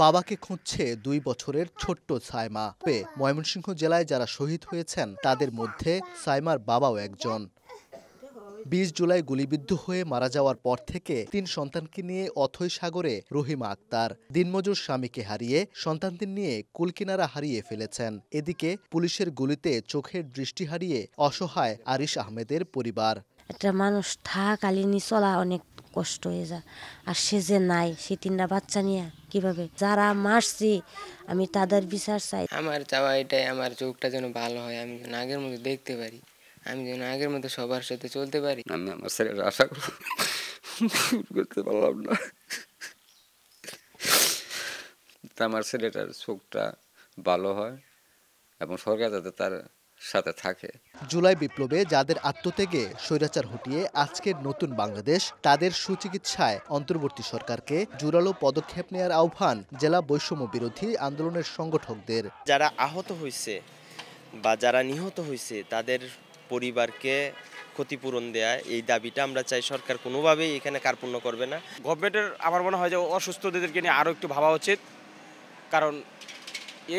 বাবাকে খুঁজছে 2 বছরের ছোট্ট সাইমা। ময়মনসিংহ জেলায় যারা শহীদ হয়েছেন তাদের মধ্যে সাইমার বাবাও একজন। 20 জুলাই গুলিবিদ্ধ হয়ে মারা যাওয়ার পর থেকে 3 সন্তানকে নিয়ে অথৈ সাগরে রহিমা আক্তার দিনমজুর স্বামীকে হারিয়ে সন্তানদের নিয়ে কুলকিনারা হারিয়ে ফেলেছেন। এদিকে পুলিশের গুলিতে চোখের দৃষ্টি হারিয়ে অসহায় আরিশ আহমেদের পরিবার। একটা মানুষ থাকালীনই চলা অনেক কষ্ট হয়ে যায়, আর সে যে নাই, সে 3টা বাচ্চা নিয়ে কিভাবে, যারা মারছি আমি তাদের বিচার চাই। আমার চাওয়া এটাই, আমার চোখটা যেন ভালো হয়, আমি যেন আগের মতো দেখতে পারি, আমি যেন আগের মতো সবার সাথে চলতে পারি। আমি আমার ছেলের আশা করতে পারলাম না। আমার ছেলেটার চোখটা ভালো হয় এবং সরকার যাতে তার সাথে থাকে। জুলাই বিপ্লবে যাদের আত্মত্যাগে স্বৈরাচার হটিয়ে আজকের নতুন বাংলাদেশ, তাদের সুচিকিৎসায় অন্তর্বর্তী সরকারকে জোরালো পদক্ষেপ নেওয়ার আহ্বান জেলা বৈষম্য বিরোধী আন্দোলনের সংগঠকদের। যারা আহত হয়েছে বা যারা নিহত হয়েছে তাদের পরিবারকে ক্ষতিপূরণ দেয়া, এই দাবিটা আমরা চাই। সরকার কোনোভাবেই এখানে কার্পণ্য করবে না। গভর্নমেন্টের আমার মনে হয় যে অসুস্থদেরকে নিয়ে আরও একটু ভাবা উচিত, কারণ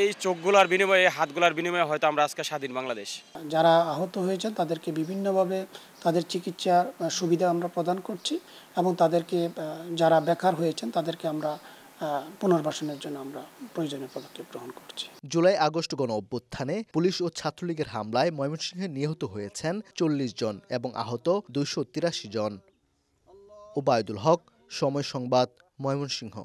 এই চোখগুলার বিনিময়ে, হাতগুলার বিনিময়ে হয়তো আমরা আজকে স্বাধীন বাংলাদেশ। যারা আহত হয়েছেন তাদেরকে বিভিন্নভাবে তাদের চিকিৎসার সুবিধা আমরা প্রদান করছি এবং তাদেরকে যারা বেকার হয়েছেন তাদেরকে আমরা পুনর্বাসনের জন্য আমরা প্রয়োজনীয় পদক্ষেপ গ্রহণ করছি। জুলাই আগস্ট গণ অভ্যুত্থানে পুলিশ ও ছাত্রলীগের হামলায় ময়মনসিংহে নিহত হয়েছেন 40 জন এবং আহত 283 জন। ওবায়দুল হক, সময় সংবাদ, ময়মনসিংহ।